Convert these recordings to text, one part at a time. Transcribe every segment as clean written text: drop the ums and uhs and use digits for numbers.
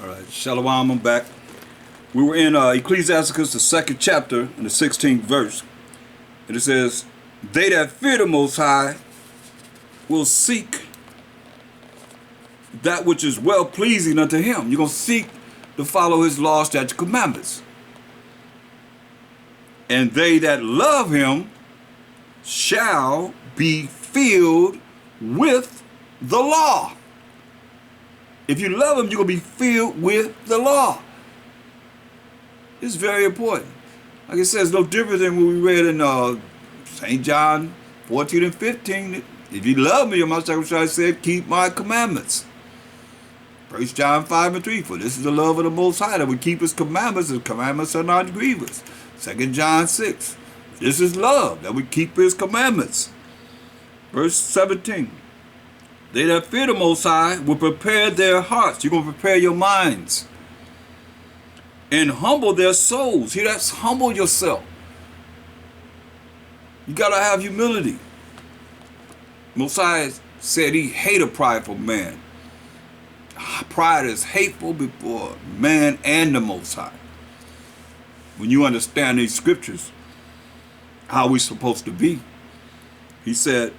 All right, Shalom, I'm back. We were in Ecclesiasticus, the second chapter, in the 16th verse. And it says, they that fear the Most High will seek that which is well pleasing unto him. You're going to seek to follow his law, statutes, commandments. And they that love him shall be filled with the law. If you love him, you're going to be filled with the law. It's very important. Like I said, it's no different than what we read in St. John 14 and 15. If you love me, my sacrifice said, keep my commandments. 1 John 5 and 3, for this is the love of the Most High, that we keep his commandments, and commandments are not grievous. 2 John 6, this is love, that we keep his commandments. Verse 17, they that fear the Most High will prepare their hearts. You're going to prepare your minds. And humble their souls. Hear that? Humble yourself. You got to have humility. Most High said he hate a prideful man. Pride is hateful before man and the Most High. When you understand these scriptures, how we're supposed to be, he said,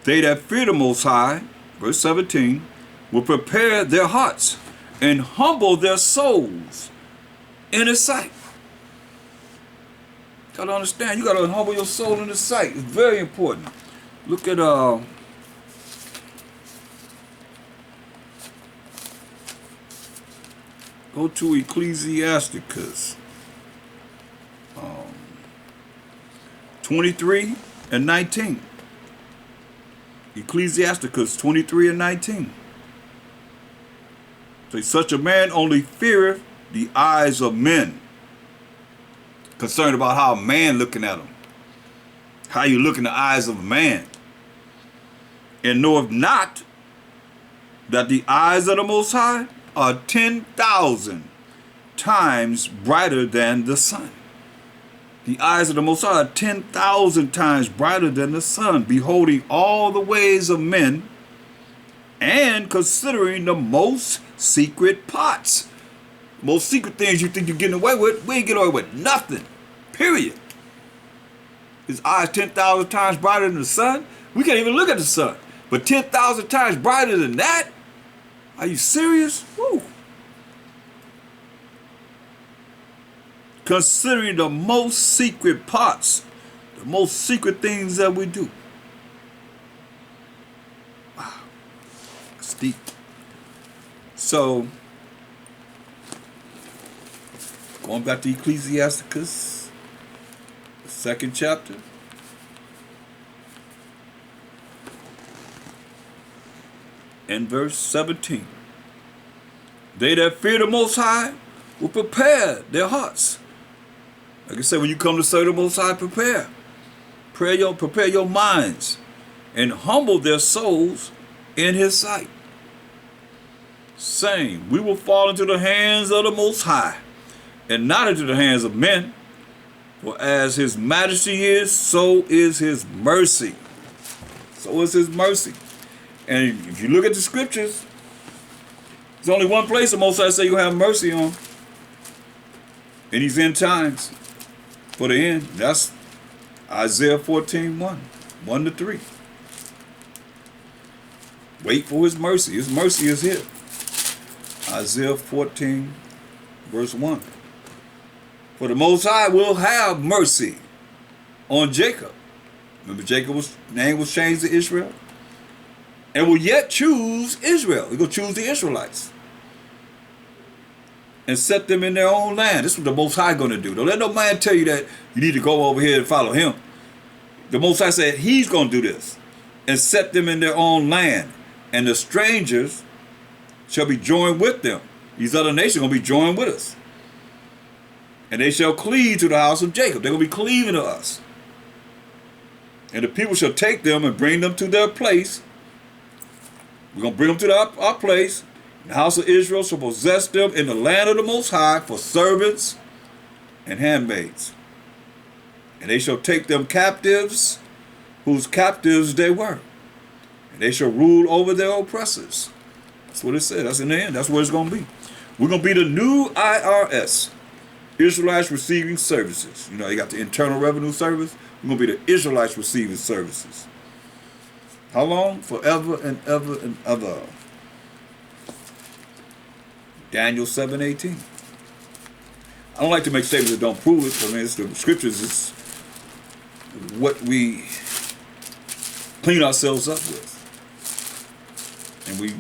they that fear the Most High, verse 17, will prepare their hearts and humble their souls in his sight. You got to understand, you got to humble your soul in his sight. It's very important. Look at go to Ecclesiasticus 23 and 19. Ecclesiasticus 23 and 19. So such a man only feareth the eyes of men. Concerned about how a man looking at him. How you look in the eyes of a man. And knoweth not that the eyes of the Most High are 10,000 times brighter than the sun. The eyes of the Most High are 10,000 times brighter than the sun, beholding all the ways of men and considering the most secret parts. Most secret things you think you're getting away with, we ain't getting away with nothing. Period. His eyes 10,000 times brighter than the sun. We can't even look at the sun. But 10,000 times brighter than that? Are you serious? Woo. Considering the most secret parts, the most secret things that we do. Wow. That's deep. So, going back to Ecclesiasticus, the second chapter. And verse 17. They that fear the Most High will prepare their hearts. Like I said, when you come to serve the Most High, prepare. Prepare your minds and humble their souls in his sight. Saying, we will fall into the hands of the Most High and not into the hands of men. For as his majesty is, so is his mercy. So is his mercy. And if you look at the scriptures, there's only one place the Most High say you'll have mercy on. In these end times. For the end. That's Isaiah 14, 1 to 3. Wait for his mercy. His mercy is here. Isaiah 14, verse 1. For the Most High will have mercy on Jacob. Remember Jacob's name was changed to Israel? And will yet choose Israel. He's going to choose the Israelites. And set them in their own land. This is what the Most High going to do. Don't let no man tell you that you need to go over here and follow him. The Most High said he's going to do this. And set them in their own land. And the strangers shall be joined with them. These other nations are going to be joined with us. And they shall cleave to the house of Jacob. They're going to be cleaving to us. And the people shall take them and bring them to their place. We're going to bring them to our place. The house of Israel shall possess them in the land of the Most High for servants and handmaids. And they shall take them captives, whose captives they were. And they shall rule over their oppressors. That's what it said. That's in the end. That's what it's going to be. We're going to be the new IRS, Israelites Receiving Services. You know, you got the Internal Revenue Service. We're going to be the Israelites Receiving Services. How long? Forever and ever and ever. Daniel 7:18. I don't like to make statements that don't prove it. I mean, it's the scriptures is what we clean ourselves up with. And we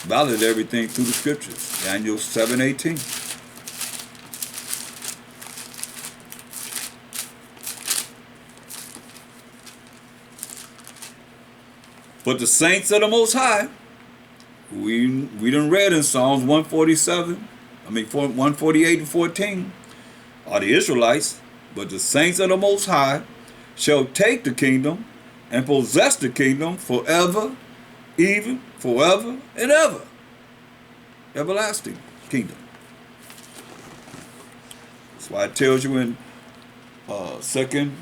validate everything through the scriptures. Daniel 7:18. But the saints of the Most High, we done read in Psalms 148 and 14, are the Israelites. But the saints of the Most High shall take the kingdom and possess the kingdom forever, even forever and ever. Everlasting kingdom. That's why it tells you in 2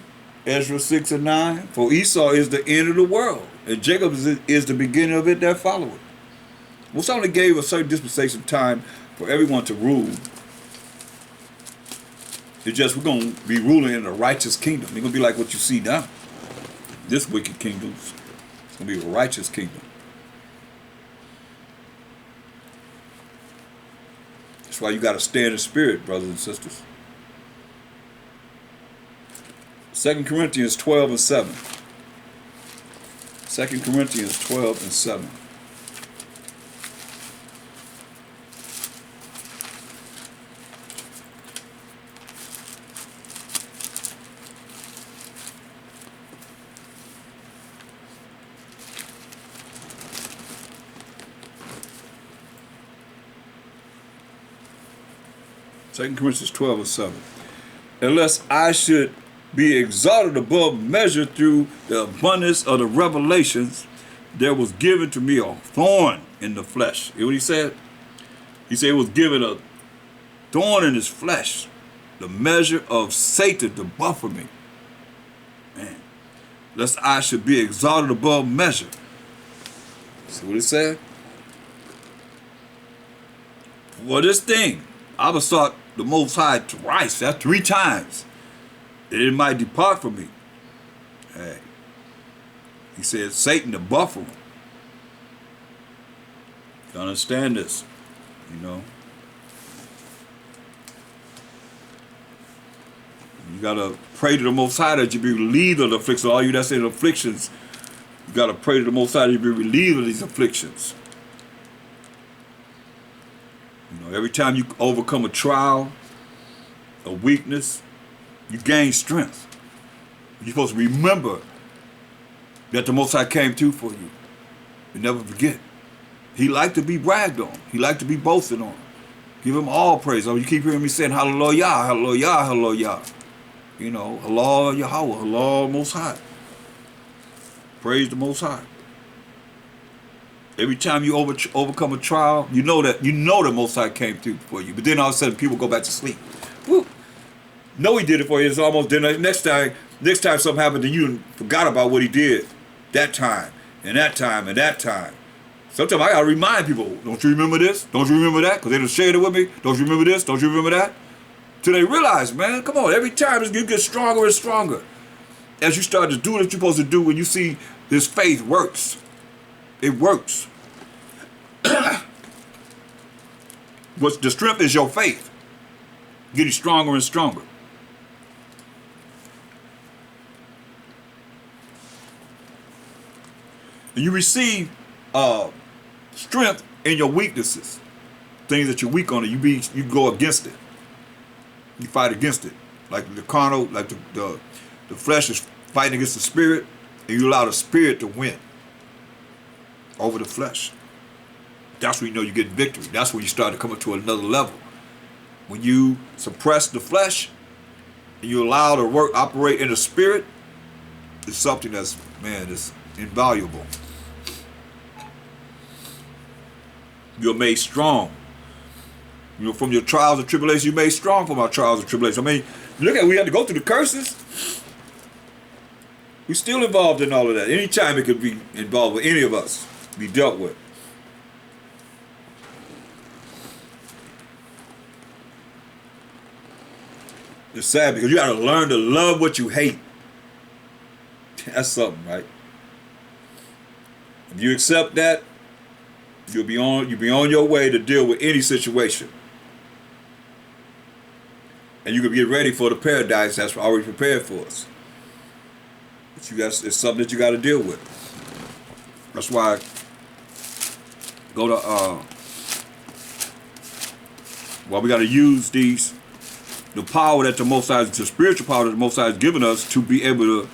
Ezra 6 and 9, for Esau is the end of the world, and Jacob is the beginning of it that followeth. Most only gave a certain dispensation of time for everyone to rule. It's just we're going to be ruling in a righteous kingdom. It's going to be like what you see now. This wicked kingdom. It's going to be a righteous kingdom. That's why you got to stay in the spirit, brothers and sisters. 2 Corinthians 12 and 7. 2 Corinthians 12 and 7. Second Corinthians 12 and 7. Unless I should be exalted above measure through the abundance of the revelations, there was given to me a thorn in the flesh. You know what he said? He said it was given a thorn in his flesh, the measure of Satan to buffer me. Man, lest I should be exalted above measure. See what it said? For this thing, I besought the Most High twice, that's 3 times, that it might depart from me. Hey, he said, Satan to buffer him. You understand this, you know? You gotta pray to the Most High that you be relieved of the affliction. All you that's in afflictions, you gotta pray to the Most High that you be relieved of these afflictions. You know, every time you overcome a trial, a weakness, you gain strength. You're supposed to remember that the Most High came through for you. You never forget. He liked to be bragged on. He liked to be boasted on. Give him all praise. Oh, you keep hearing me saying hallelujah, hallelujah, hallelujah. You know, Allah Yahweh, Allah Most High. Praise the Most High. Every time you overcome a trial, you know the Most High came through for you. But then all of a sudden, people go back to sleep. Woo. No, he did it for you. It's almost then. Next time something happened, then you forgot about what he did that time and that time and that time. Sometimes I gotta remind people, don't you remember this? Don't you remember that? Because they done shared it with me. Don't you remember this? Don't you remember that? Till they realize, man, come on. Every time you get stronger and stronger as you start to do what you're supposed to do. When you see this faith works. It works. What's the strength is your faith. Getting stronger and stronger. And you receive strength in your weaknesses. Things that you're weak on, you go against it. You fight against it. Like the carnal, like the flesh is fighting against the spirit, and you allow the spirit to win over the flesh. That's when you know you get victory. That's when you start to come up to another level. When you suppress the flesh and you allow the work operate in the spirit, it's something that's, man, it's invaluable. You're made strong. You know, from your trials and tribulations, you're made strong from our trials and tribulations. I mean, look at, we had to go through the curses. We're still involved in all of that. Anytime it could be involved with any of us, be dealt with. It's sad because you got to learn to love what you hate. That's something, right? If you accept that, you'll be on your way to deal with any situation. And you can get ready for the paradise that's already prepared for us. But it's something that you got to deal with. That's why go to we got to use the power that the Most High, the spiritual power that the Most High has given us to be able to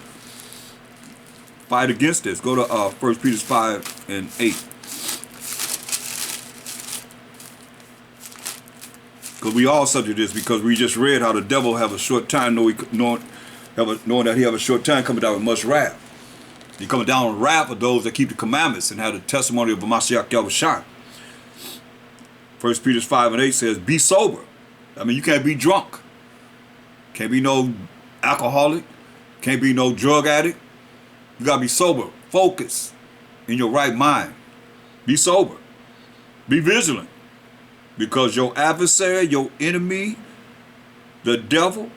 fight against this. Go to 1 Peter 5 and 8. Because we all subject to this, because we just read how the devil have a short time, knowing that he have a short time, coming down with much wrath. He coming down with wrath of those that keep the commandments and have the testimony of Mashiach Yahushua. 1 Peter 5 and 8 says, be sober. I mean, you can't be drunk. Can't be no alcoholic. Can't be no drug addict. You got to be sober. Focus in your right mind. Be sober. Be vigilant. Because your adversary, your enemy, the devil,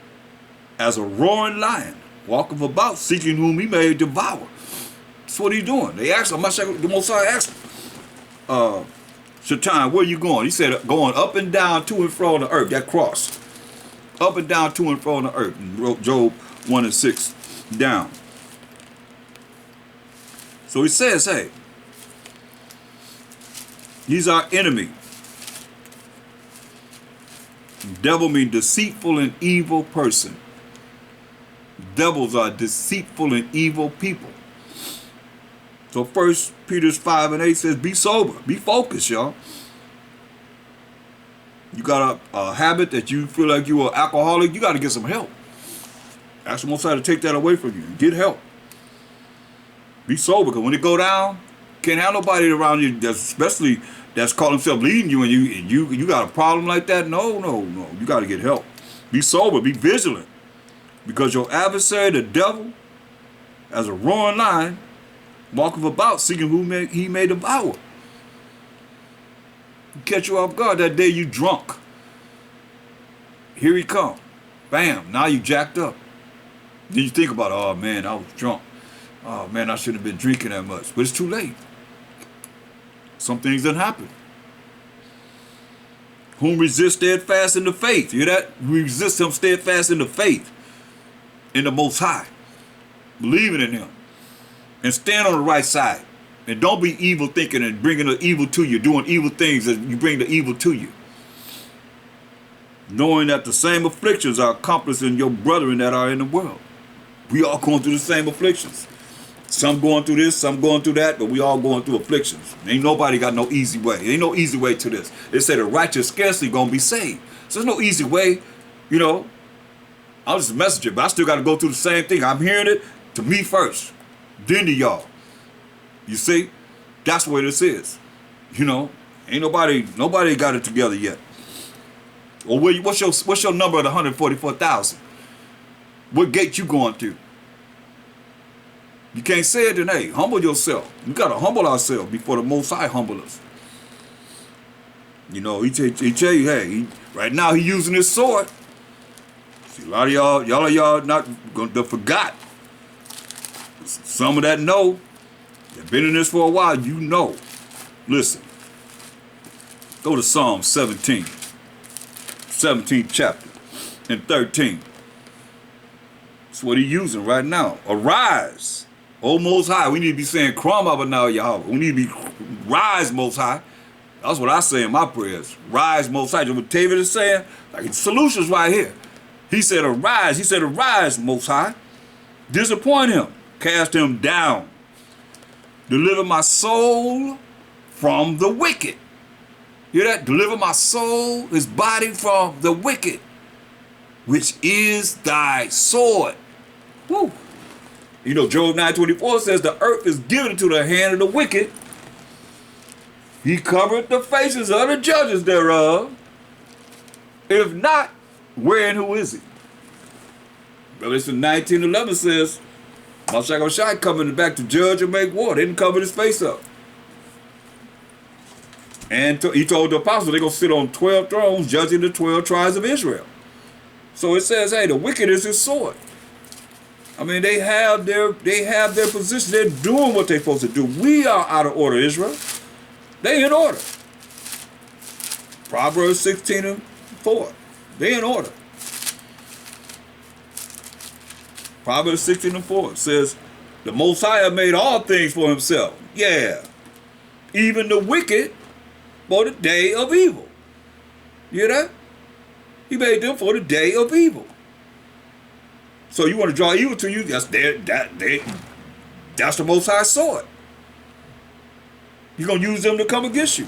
as a roaring lion, walketh about, seeking whom he may devour. That's what he's doing. They asked him, the Most High asked him, Shaitan, where you going? He said, going up and down, to and fro on the earth. That cross. Up and down, to and fro on the earth. And Job 1 and 6 down. So he says, hey, he's our enemy. Devil means deceitful and evil person. Devils are deceitful and evil people. So 1 Peter 5 and 8 says, be sober, be focused, y'all. You got a habit that you feel like you're an alcoholic, you got to get some help. Ask the Most High to take that away from you. Get help. Be sober, because when it go down, can't have nobody around you, especially that's calling himself leading you, and you got a problem like that. No. You got to get help. Be sober. Be vigilant. Because your adversary, the devil, as a roaring lion, walketh about, seeking whom he may devour. Catch you off guard that day you drunk. Here he come. Bam. Now you jacked up. Then you think about, oh man, I was drunk. Oh man, I shouldn't have been drinking that much. But it's too late. Some things done happen. Whom resist steadfast in the faith. You hear that? We resist him steadfast in the faith. In the Most High. Believing in him. And stand on the right side. And don't be evil thinking and bringing the evil to you. Doing evil things that you bring the evil to you. Knowing that the same afflictions are accomplished in your brethren that are in the world. We all going through the same afflictions. Some going through this, some going through that, but we all going through afflictions. Ain't nobody got no easy way. Ain't no easy way to this. They say the righteous scarcely gonna be saved. So there's no easy way, you know. I'm just a messenger, but I still got to go through the same thing. I'm hearing it to me first, then to y'all. You see, that's where this is. You know, ain't nobody got it together yet. Or what's your number of the 144,000? What gate you going through? You can't say it, then hey, humble yourself. We got to humble ourselves before the Most High humble us. You know, he tell you, hey, right now he using his sword. See, a lot of y'all not gonna forgot. Some of that know. They've been in this for a while, you know. Listen. Go to Psalm 17. 17th chapter and 13. That's what he's using right now. Arise, O Most High. We need to be saying, Crum up now, Yahweh. We need to be rise, Most High. That's what I say in my prayers. Rise, Most High. You know what David is saying? Like, the solution's right here. He said, arise. He said, arise, Most High. Disappoint him. Cast him down. Deliver my soul from the wicked. Hear that? Deliver my soul, his body from the wicked, which is thy sword. Woo. You know, Job 9:24 says, the earth is given into the hand of the wicked. He covered the faces of the judges thereof. If not, where and who is he? Revelation 19:11 says, Mashiach Shai coming back to judge and make war. They didn't cover his face up. And he told the apostles they're going to sit on 12 thrones judging the 12 tribes of Israel. So it says, hey, the wicked is his sword. I mean, they have their position. They're doing what they're supposed to do. We are out of order, Israel. They in order. Proverbs 16:4. They in order. Proverbs 16:4 says, the Most High made all things for himself. Yeah. Even the wicked for the day of evil. You hear that? He made them for the day of evil. So you want to draw evil to you? That's the Most High sword. You're gonna use them to come against you.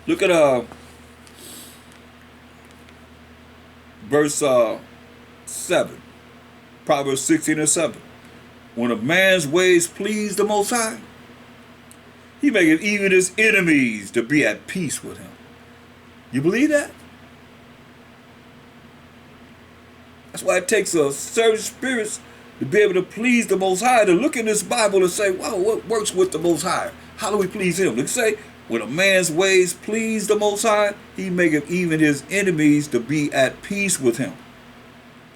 Look at verse 7. Proverbs 16:7. When a man's ways please the Most High, he maketh even his enemies to be at peace with him. You believe that? That's why it takes a certain spirits to be able to please the Most High, to look in this Bible and say, wow, what works with the Most High? How do we please him? Let's say, when a man's ways please the Most High, he maketh even his enemies to be at peace with him.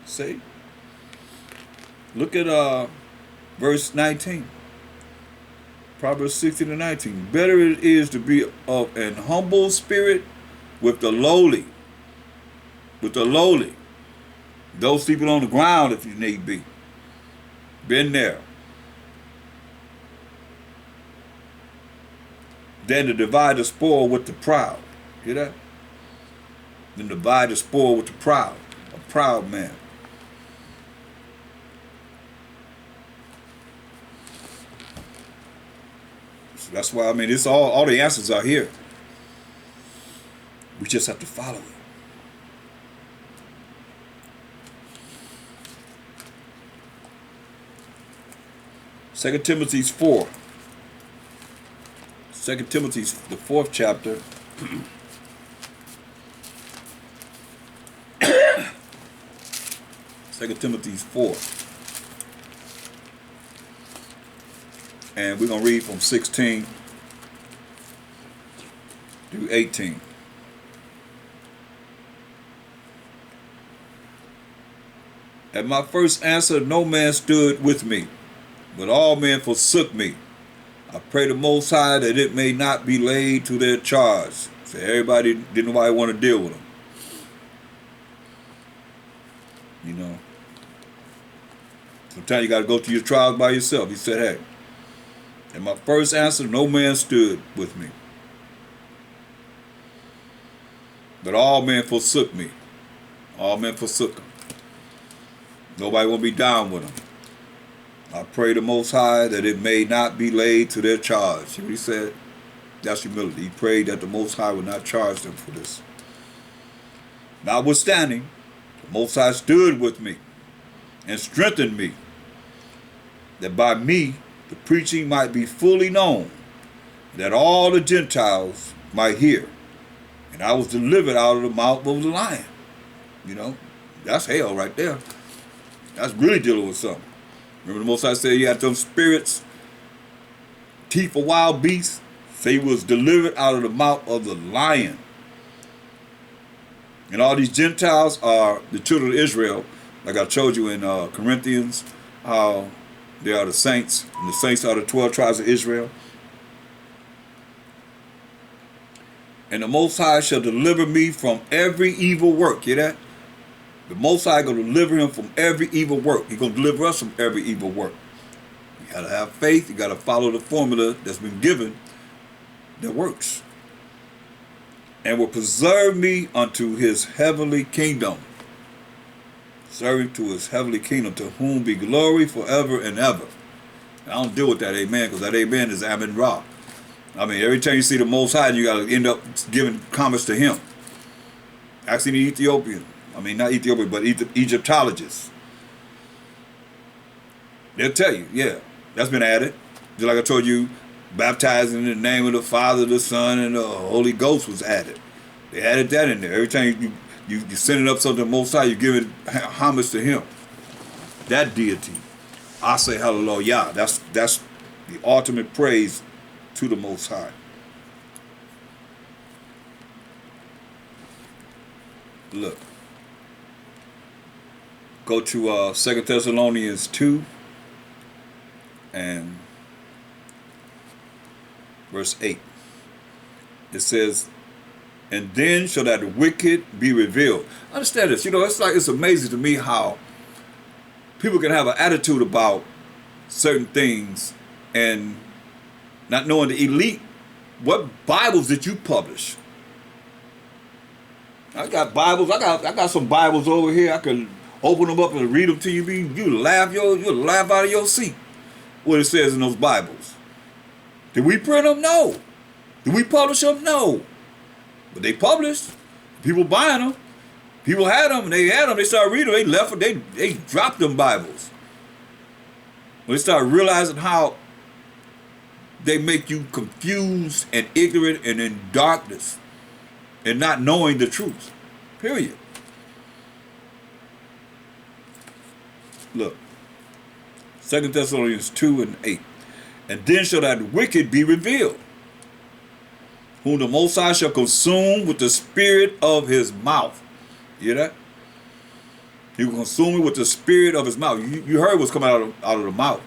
See? Look at verse 19. Proverbs 16:19. Better it is to be of an humble spirit with the lowly. With the lowly. Those sleeping on the ground if you need be. Been there. Than to divide the spoil with the proud. Hear that? Then divide the spoil with the proud. A proud man. So that's why, I mean, it's all the answers are here. We just have to follow it. Second Timothy 4. 2 Timothy, the 4th chapter. Second Timothy 4. And we're going to read from 16 through 18. At my first answer, no man stood with me, but all men forsook me. I pray the Most High that it may not be laid to their charge. So didn't nobody want to deal with them. You know. Sometimes you got to go through your trials by yourself. He said, hey, at my first answer, no man stood with me, but all men forsook me. All men forsook him. Nobody will be down with him. I pray the Most High that it may not be laid to their charge. See what he said? That's humility. He prayed that the Most High would not charge them for this. Notwithstanding, the Most High stood with me and strengthened me, that by me the preaching might be fully known, that all the Gentiles might hear. And I was delivered out of the mouth of the lion. You know, that's hell right there. That's really dealing with something. Remember the Most High said you had them spirits, teeth of wild beasts. Say he was delivered out of the mouth of the lion. And all these Gentiles are the children of Israel, like I told you in Corinthians, how they are the saints, and the saints are the 12 tribes of Israel. And the Most High shall deliver me from every evil work. Hear that? The Most High going to deliver him from every evil work. He's going to deliver us from every evil work. You got to have faith. You got to follow the formula that's been given that works. And will preserve me unto his heavenly kingdom. Serving to his heavenly kingdom, to whom be glory forever and ever. And I don't deal with that amen, because that amen is Amen Ra. I mean, every time you see the Most High, you got to end up giving comments to him. Asking the Ethiopian. I mean, not Ethiopian, but Egyptologists. They'll tell you, yeah, that's been added. Just like I told you, baptizing in the name of the Father, the Son, and the Holy Ghost was added. They added that in there. Every time you sending up something to the Most High, you're giving homage to him. That deity. I say hallelujah. That's the ultimate praise to the Most High. Look. Go to 2 Thessalonians 2 and verse 8. It says, and then shall that wicked be revealed. Understand this. It's amazing to me how people can have an attitude about certain things and not knowing the elite. What Bibles did you publish? I got Bibles. I got some Bibles over here. I can open them up and read them to you. You laugh out of your seat. What it says in those Bibles. Did we print them? No. Did we publish them? No. But they published. People buying them. People had them. They had them. They started reading them. They left. They dropped them Bibles. When they start realizing how they make you confused and ignorant and in darkness and not knowing the truth. Period. Look. 2 Thessalonians 2 and 8. And then shall that wicked be revealed, whom the Most High shall consume with the spirit of his mouth. You hear that? He will consume it with the spirit of his mouth. You heard what's coming out of the mouth.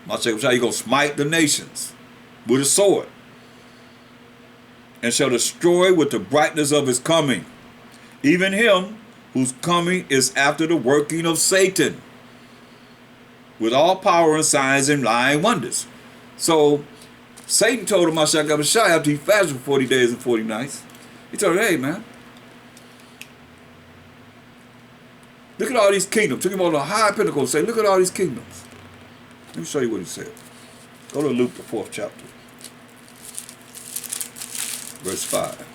He's going to smite the nations with a sword, and shall destroy with the brightness of his coming, even him whose coming is after the working of Satan, with all power and signs and lying wonders. So Satan told him, after he fasted for 40 days and 40 nights, he told him, hey man, look at all these kingdoms. Took him on a high pinnacle and said, look at all these kingdoms. Let me show you what he said. Go to Luke, the 4th chapter, verse 5.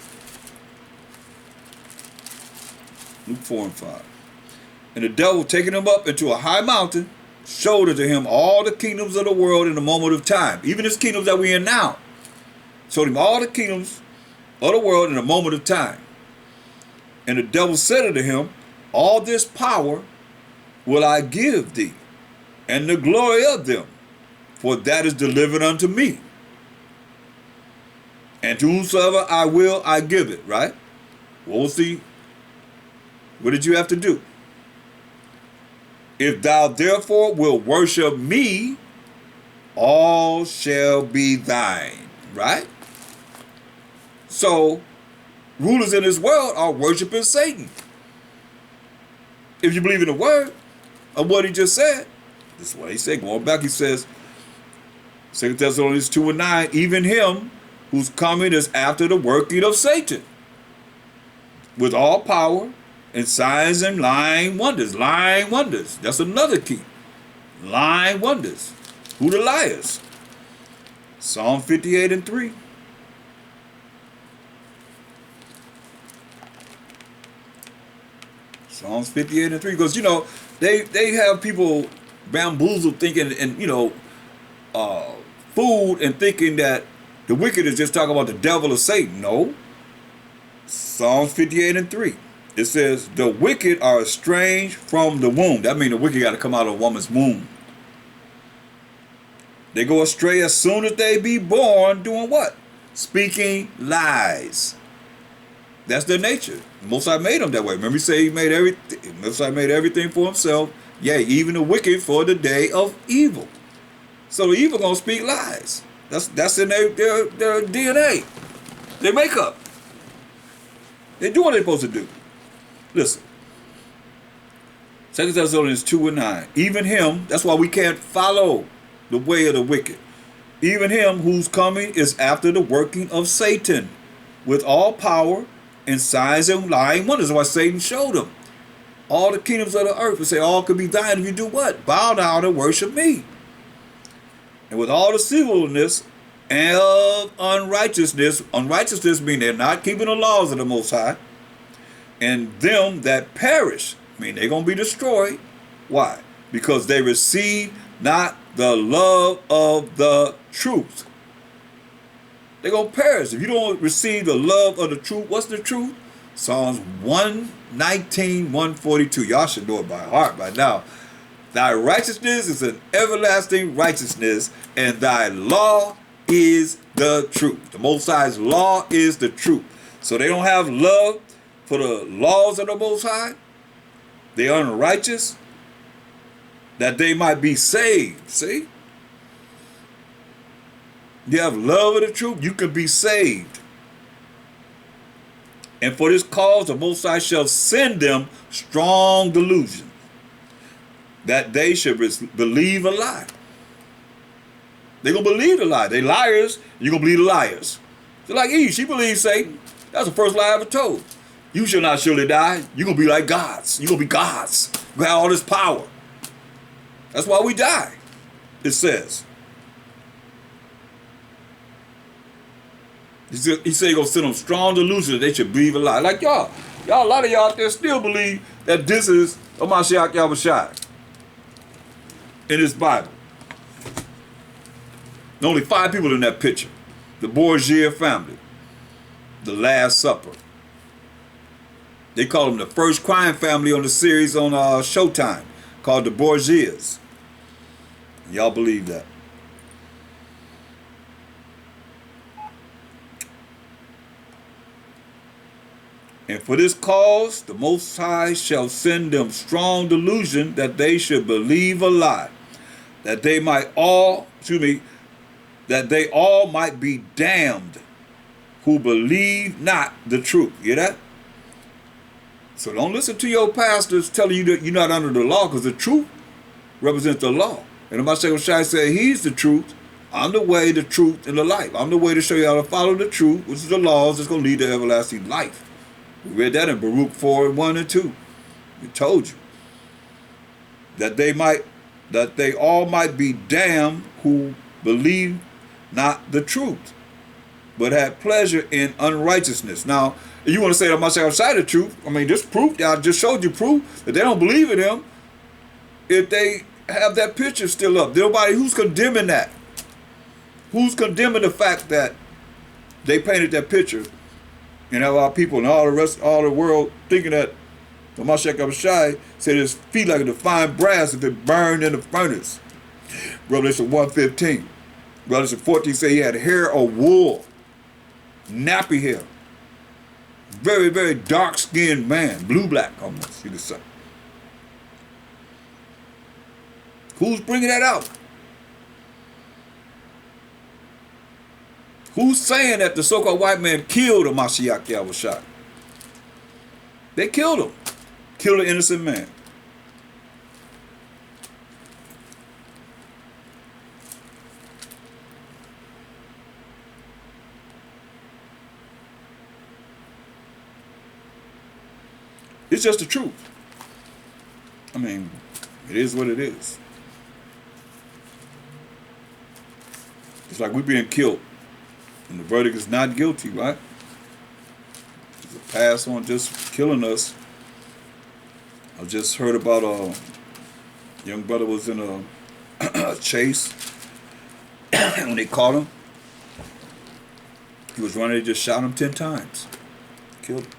Luke 4 and 5. And the devil, taking him up into a high mountain, showed unto him all the kingdoms of the world in a moment of time. Even this kingdoms that we're in now. Showed him all the kingdoms of the world in a moment of time. And the devil said unto him, all this power will I give thee, and the glory of them, for that is delivered unto me. And to whomsoever I will, I give it, right? What did you have to do? If thou therefore wilt worship me, all shall be thine, right? So, rulers in this world are worshiping Satan. If you believe in the word of what he just said, this is what he said. Going back, he says, 2 Thessalonians 2 and 9, even him whose coming is after the working of Satan, with all power and signs and lying wonders. Lying wonders. That's another key. Lying wonders. Who the liars? Psalm 58 and 3. Psalms 58 and 3. Because, they have people bamboozled thinking, and, fooled and thinking that the wicked is just talking about the devil or Satan. No. Psalms 58 and 3. It says, the wicked are estranged from the womb. That means the wicked got to come out of a woman's womb. They go astray as soon as they be born, doing what? Speaking lies. That's their nature. Most High made them that way. Remember, he said he made everything. Most High made everything for himself. Yea, even the wicked for the day of evil. So the evil gonna speak lies. That's in their DNA. Their makeup. They do what they're supposed to do. Listen, 2 Thessalonians 2 and 9. Even him, that's why we can't follow the way of the wicked. Even him whose coming is after the working of Satan, with all power and signs and lying wonders. That's why Satan showed them all the kingdoms of the earth and say, all could be thine if you do what? Bow down and worship me. And with all the deceitfulness and of unrighteousness, unrighteousness means they're not keeping the laws of the Most High, and them that perish, they're going to be destroyed. Why? Because they receive not the love of the truth. They're going to perish. If you don't receive the love of the truth, what's the truth? Psalms 119, 142. Y'all should know it by heart by now. Thy righteousness is an everlasting righteousness, and thy law is the truth. The Most High's law is the truth. So they don't have love for the laws of the Most High, they are unrighteous, that they might be saved. See? You have love of the truth, you can be saved. And for this cause, the Most High shall send them strong delusion, that they should believe a lie. They're going to believe the lie. They liars, you're going to believe the liars. So like Eve, she believes Satan. That's the first lie I ever told. You shall not surely die. You're going to be like gods. You're going to be gods. You have all this power. That's why we die, it says. He said he's going to send them strong delusion that they should believe a lie. Like y'all, a lot of y'all out there still believe that this is Mashiach Yahushua in this Bible. There are only 5 people in that picture. The Borgia family. The Last Supper. They call them the first crime family on the series on Showtime, called the Borgias. Y'all believe that? And for this cause, the Most High shall send them strong delusion, that they should believe a lie, that they all might be damned, who believe not the truth. You hear that? So don't listen to your pastors telling you that you're not under the law, because the truth represents the law. And the Mashiach said he's the truth. I'm the way, the truth, and the life. I'm the way to show you how to follow the truth, which is the laws that's going to lead to everlasting life. We read that in Baruch 4:1-2. We told you that they all might be damned who believe not the truth, but had pleasure in unrighteousness. Now, if you want to say that Mashiach outside the truth, I mean, this proof, I just showed you proof that they don't believe in him if they have that picture still up. Nobody, who's condemning that? Who's condemning the fact that they painted that picture and have our people and all the world thinking that the Mashiach Yahushua said his feet like a fine brass if it burned in the furnace. Revelation 1:15. Revelation 14 say he had hair of wool, nappy hair. Very, very dark-skinned man, blue-black almost, you could say. Who's bringing that out? Who's saying that the so-called white man killed the Mashiach Yahushua? They killed him. Killed an innocent man. It's just the truth. I mean, it is what it is. It's like we're being killed, and the verdict is not guilty, right? It's a pass on just killing us. I just heard about a young brother was in a chase. When they caught him, he was running, they just shot him 10 times. Killed him.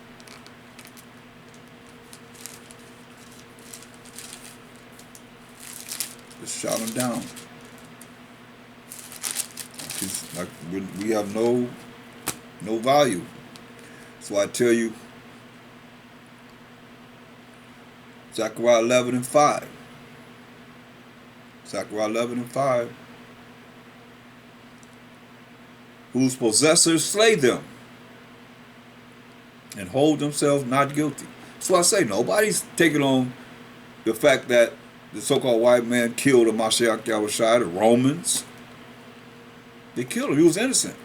Just shot him down. Like we have no value. So I tell you, Zechariah 11:5. Zechariah 11:5. Whose possessors slay them and hold themselves not guilty. So I say nobody's taking on the fact that the so-called white man killed the Mashiach Yahushua, the Romans. They killed him. He was innocent.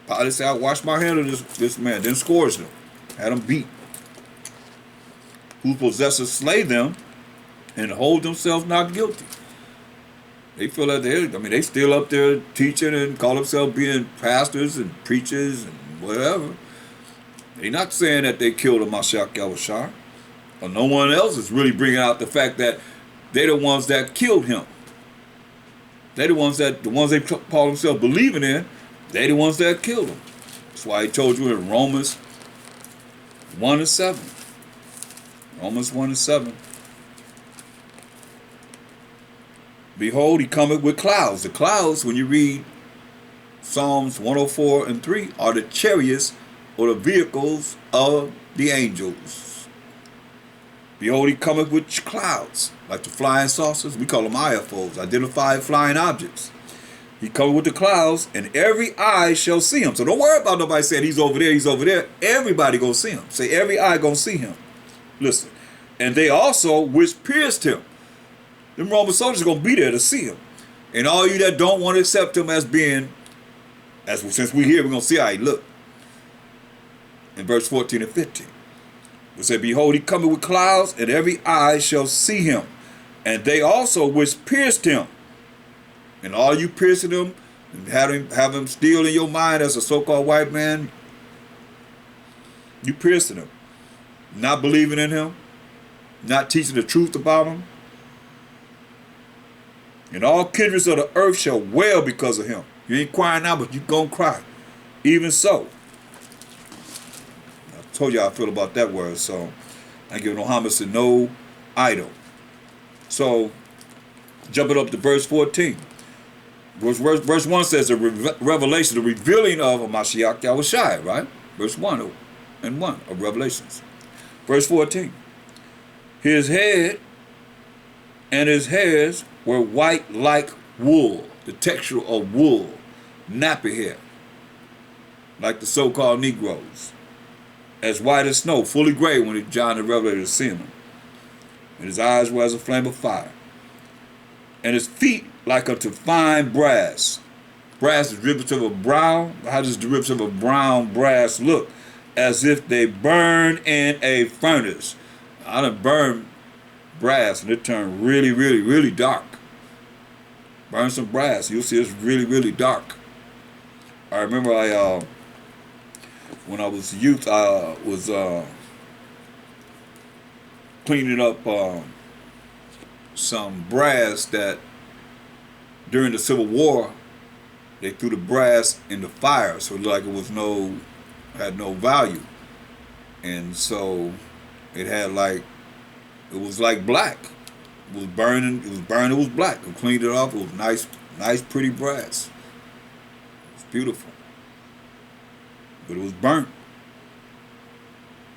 Pilate said, I washed my hand of this man. Then scourged him. Had him beat. Whose possessors slay them and hold themselves not guilty. They feel like they still up there teaching and call themselves being pastors and preachers and whatever. They're not saying that they killed the Mashiach Yahushua. Or no one else is really bringing out the fact that they're the ones that killed him. They're the ones they call themselves believing in, they're the ones that killed him. That's why he told you in Romans 1:7. Romans 1:7. Behold, he cometh with clouds. The clouds, when you read Psalms 104:3, are the chariots or the vehicles of the angels. Behold, he cometh with clouds, like the flying saucers. We call them IFOs, identified flying objects. He cometh with the clouds, and every eye shall see him. So don't worry about nobody saying he's over there, he's over there. Everybody gonna see him. Say every eye gonna see him. Listen. And they also which pierced him. Them Roman soldiers are gonna be there to see him. And all you that don't want to accept him as being, since we're here, we're gonna see how he look. In verse 14 and 15. It said, behold, he cometh with clouds, and every eye shall see him. And they also which pierced him. And all you piercing him, and have him still in your mind as a so-called white man, you piercing him. Not believing in him, not teaching the truth about him. And all kindreds of the earth shall wail because of him. You ain't crying now, but you gonna cry. Even so. I told you how I feel about that word, so I give no homage to no idol. So, jumping up to verse 14. Verse 1 says the revelation, the revealing of Mashiach Yahushua, right? Verse 1 and 1 of Revelations. Verse 14. His head and his hairs were white like wool, the texture of wool, nappy hair, like the so-called Negroes, as white as snow, fully gray when John the Revelator was seeing him. And his eyes were as a flame of fire. And his feet like unto fine brass. Brass is derivative of brown. How does derivative of brown brass look? As if they burn in a furnace. I done burned brass and it turned really, really, really dark. Burn some brass, you'll see it's really, really dark. I remember when I was a youth, I was cleaning up some brass that during the Civil War, they threw the brass in the fire, so it looked like it was had no value. And so it had it was like black. It was burning, it was black. I cleaned it off, it was nice, pretty brass. It was beautiful. But it was burnt.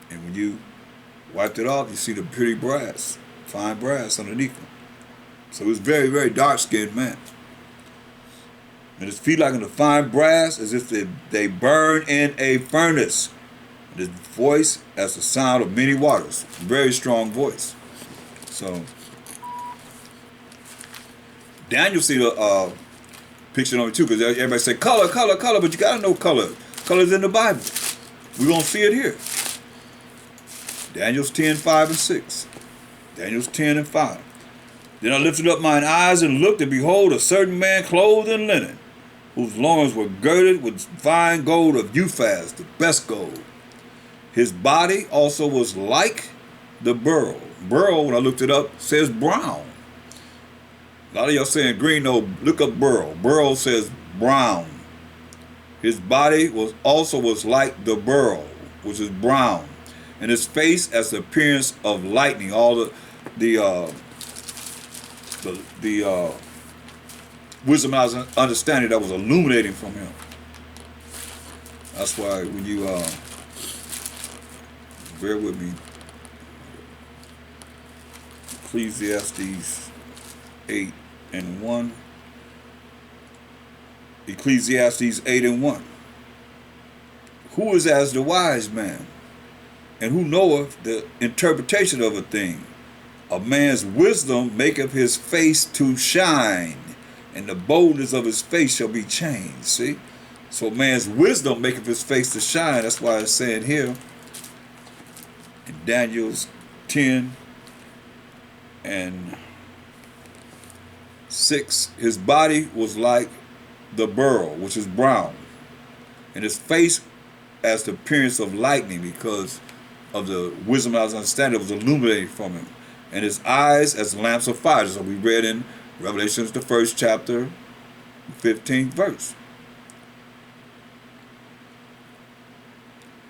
And when you wiped it off, you see the pretty brass, fine brass underneath it. So it was very, very dark-skinned man. And his feet like in the fine brass, as if they burn in a furnace. And his voice as the sound of many waters. Very strong voice. So Daniel see the picture on it too, because everybody say color, but you gotta know color. Color's in the Bible. We're gonna see it here. Daniel's 10, 5, and 6. Daniel's 10 and 5. Then I lifted up mine eyes and looked, and behold, a certain man clothed in linen, whose loins were girded with fine gold of Uphaz, the best gold. His body also was like the beryl. Beryl, when I looked it up, says brown. A lot of y'all saying green, no, look up beryl. Beryl says brown. His body was like the beryl, which is brown, and his face as the appearance of lightning. All the wisdom and understanding that was illuminating from him. That's why when you bear with me, Ecclesiastes 8 and 1. Ecclesiastes 8 and 1. Who is as the wise man, and who knoweth the interpretation of a thing? A man's wisdom maketh his face to shine, and the boldness of his face shall be changed. See? So man's wisdom maketh his face to shine. That's why it's saying here in Daniel's 10 and 6, his body was like the beryl, which is brown, and his face as the appearance of lightning, because of the wisdom and understanding that was illuminated from him, and his eyes as lamps of fire. So we read in Revelations, the 1st chapter, 15th verse.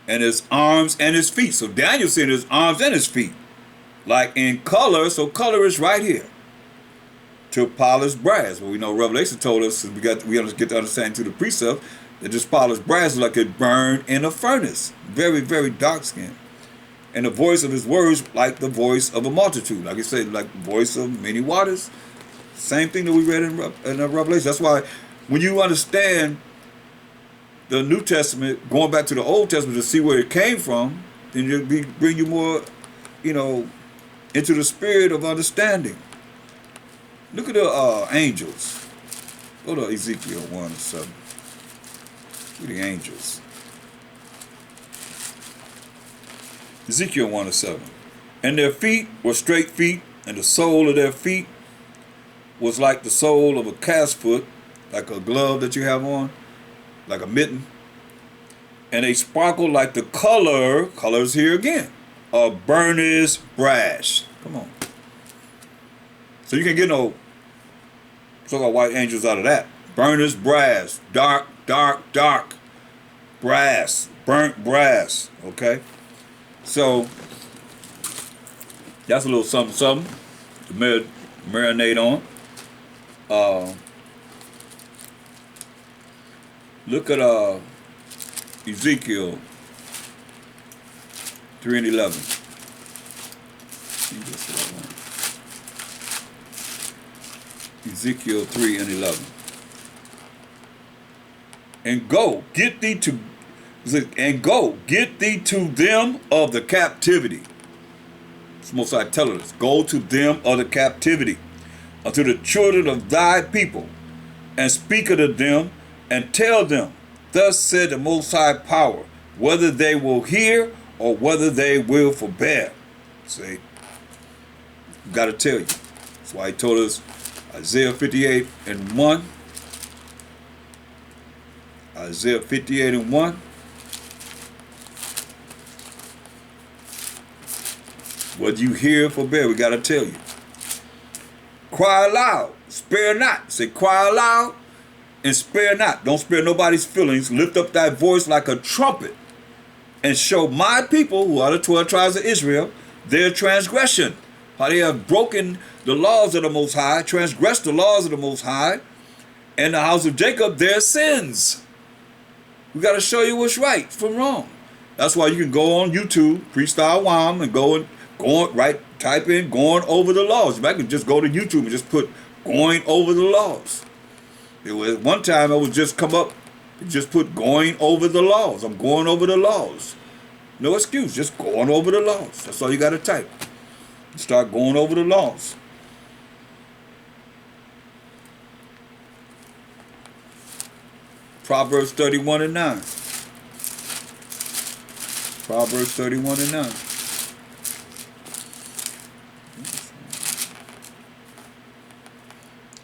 And his arms and his feet. So Daniel said his arms and his feet, like in color. So color is right here. To polished brass. Well, we know Revelation told us, we get to understand through the precept, It just polished brass like it burned in a furnace. Very, very dark skinned. And the voice of his words like the voice of a multitude. Like he said, like the voice of many waters. Same thing that we read in Revelation. That's why when you understand the New Testament, going back to the Old Testament to see where it came from, then it'll bring you more, into the spirit of understanding. Look at the angels. Go to Ezekiel 1 and 7. Look at the angels. Ezekiel 1 and 7. And their feet were straight feet, and the sole of their feet was like the sole of a calf's foot, like a glove that you have on, like a mitten. And they sparkled like the colors here again, of burnished brass. Come on. So you can get no so-called white angels out of that. Burnished brass, dark, dark, dark brass, burnt brass, okay? So that's a little something, something to marinate on. Look at Ezekiel 3 and 11. Ezekiel 3 and 11. And go, get thee to them of the captivity. It's Most High telling us, go to them of the captivity, unto the children of thy people, and speak unto them, and tell them, thus said the Most High Power, whether they will hear or whether they will forbear. See, got to tell you. That's why he told us Isaiah 58 and 1. Isaiah 58 and 1. What you hear, forbear. We got to tell you. Cry aloud, spare not. Say, cry aloud and spare not. Don't spare nobody's feelings. Lift up thy voice like a trumpet, and show my people, who are the 12 tribes of Israel, their transgression. How they have broken the laws of the Most High, transgressed the laws of the Most High, and the house of Jacob, their sins. We got to show you what's right from wrong. That's why you can go on YouTube, Freestyle Wham, and type in going over the laws. You can just go to YouTube and just put going over the laws. It was one time I would just come up and just put going over the laws. I'm going over the laws. No excuse, just going over the laws. That's all you got to type. Start going over the laws. Proverbs 31 and 9. Proverbs 31 and 9.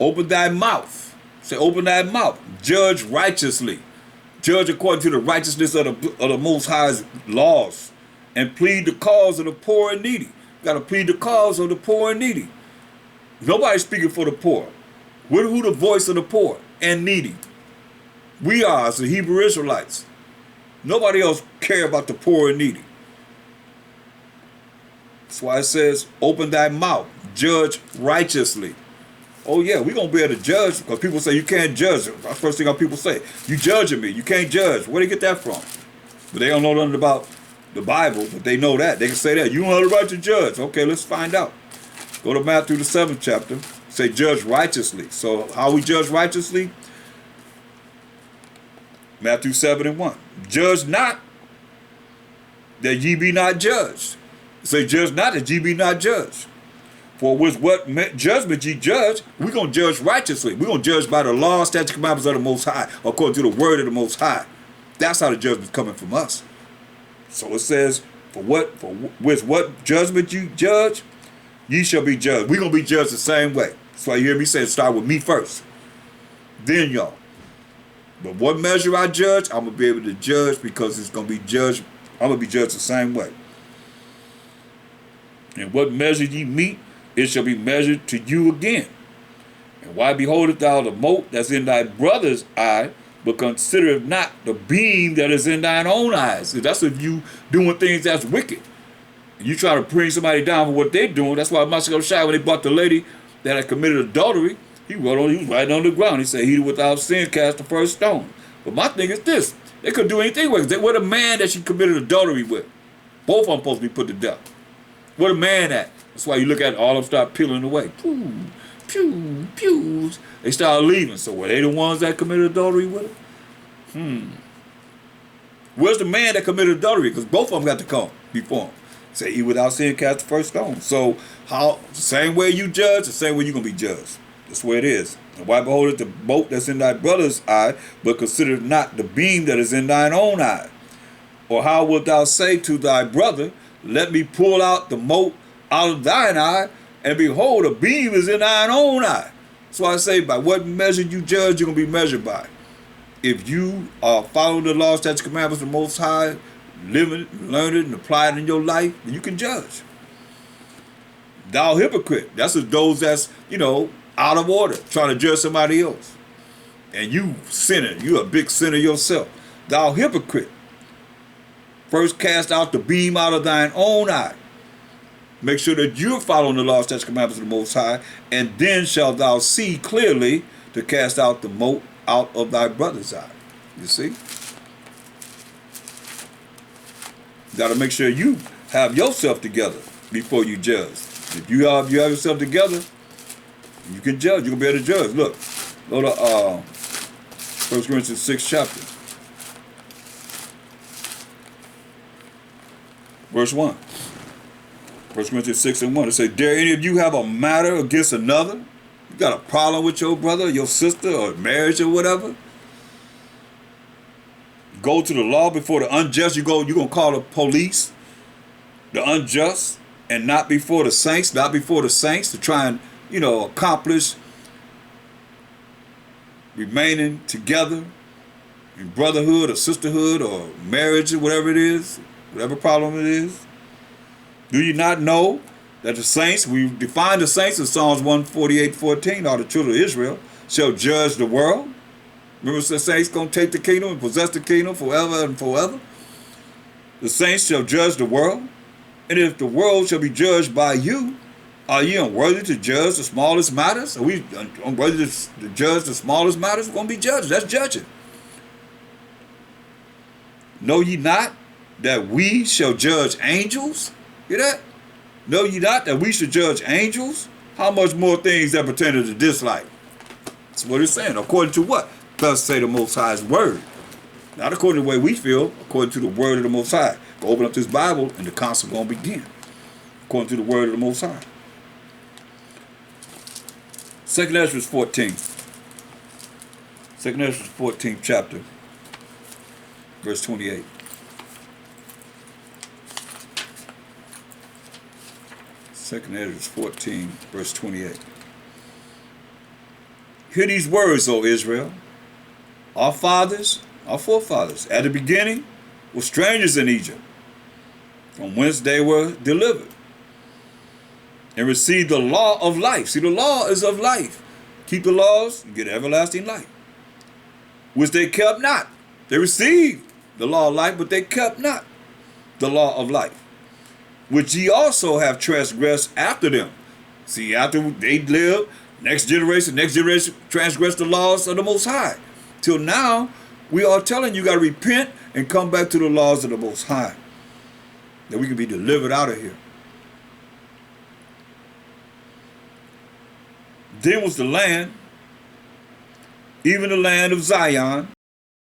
Open thy mouth. Say, open thy mouth. Judge righteously. Judge according to the righteousness of the Most High's laws. And plead the cause of the poor and needy. You got to plead the cause of the poor and needy. Nobody's speaking for the poor. We're who the voice of the poor and needy. We are, as the Hebrew Israelites. Nobody else care about the poor and needy. That's why it says, open thy mouth, judge righteously. Oh yeah, we're going to be able to judge, because people say you can't judge. That's the first thing people say. You judging me, you can't judge. Where do you get that from? But they don't know nothing about the Bible, but they know that. They can say that. You don't have the right to judge. Okay, let's find out. Go to Matthew the 7th chapter. Say judge righteously. So how we judge righteously? Matthew 7 and 1. Judge not, that ye be not judged. Say, judge not, that ye be not judged. For with what judgment ye judge, we're going to judge righteously. We're going to judge by the law, statute, commandments of the Most High, according to the word of the Most High. That's how the judgment's coming from us. So it says, with what judgment you judge, ye shall be judged. We're going to be judged the same way. That's why you hear me say, start with me first. Then y'all. But what measure I judge, I'm going to be able to judge, because it's going to be judged. I'm going to be judged the same way. And what measure ye meet, it shall be measured to you again. And why beholdest thou the mote that's in thy brother's eye, but considereth not the beam that is in thine own eyes? That's if you doing things that's wicked. You try to bring somebody down for what they're doing. That's why Mashiach Shai, when they brought the lady that had committed adultery, he was writing on the ground. He said, he without sin cast the first stone. But my thing is this. They couldn't do anything with it. What a man that she committed adultery with. Both of them supposed to be put to death. What a man at. That's why you look at it, all of them start peeling away. Pew, pew, pews. They start leaving. So were they the ones that committed adultery with her? Where's the man that committed adultery? Because both of them got to come before him. Say, he without sin cast the first stone. So how the same way you judge, the same way you're going to be judged. That's where it is. And why beholdeth the mote that's in thy brother's eye, but consider not the beam that is in thine own eye? Or how wilt thou say to thy brother, let me pull out the mote out of thine eye, and behold, a beam is in thine own eye? So I say, by what measure you judge, you're going to be measured by. If you are following the law, statutes, commandments of the Most High, live it, learn it, and apply it in your life, then you can judge. Thou hypocrite. That's those that's, out of order, trying to judge somebody else. And you sinner, you a big sinner yourself. Thou hypocrite. First cast out the beam out of thine own eye. Make sure that you're following the law, statutes, commandments of the Most High, and then shalt thou see clearly to cast out the mote out of thy brother's eye. You see? You got to make sure you have yourself together before you judge. If you have yourself together, you can judge. You can be able to judge. Look, go to 1 Corinthians 6 chapter. Verse 1. 1 Corinthians 6 and 1. It says, dare any of you have a matter against another? You got a problem with your brother, your sister, or marriage or whatever? Go to the law before the unjust. You're going to call the police, the unjust, and not before the saints, to try and, accomplish remaining together in brotherhood or sisterhood or marriage or whatever it is, whatever problem it is. Do you not know that the saints, we define the saints in Psalms 148:14, are the children of Israel, shall judge the world? Remember, the saints going to take the kingdom and possess the kingdom forever and forever? The saints shall judge the world. And if the world shall be judged by you, are ye unworthy to judge the smallest matters? Are we unworthy to judge the smallest matters? We're going to be judged. That's judging. Know ye not that we shall judge angels? Hear that? Know ye not that we should judge angels? How much more things that pertain to this life? That's what it's saying. According to what? Thus say the Most High's word. Not according to the way we feel, according to the word of the Most High. Go open up this Bible and the council going to begin. According to the word of the Most High. 2nd Ezra 14. 2nd Ezra 14th chapter. Verse 28. 2nd Ezra 14, verse 28. Hear these words, O Israel. Our fathers, our forefathers, at the beginning were strangers in Egypt, from whence they were delivered, and received the law of life. See, the law is of life. Keep the laws, you get everlasting life, which they kept not. They received the law of life, but they kept not the law of life, which ye also have transgressed after them. See, after they lived, next generation transgressed the laws of the Most High. Till now, we are telling you got to repent and come back to the laws of the Most High, that we can be delivered out of here. Then was the land, even the land of Zion,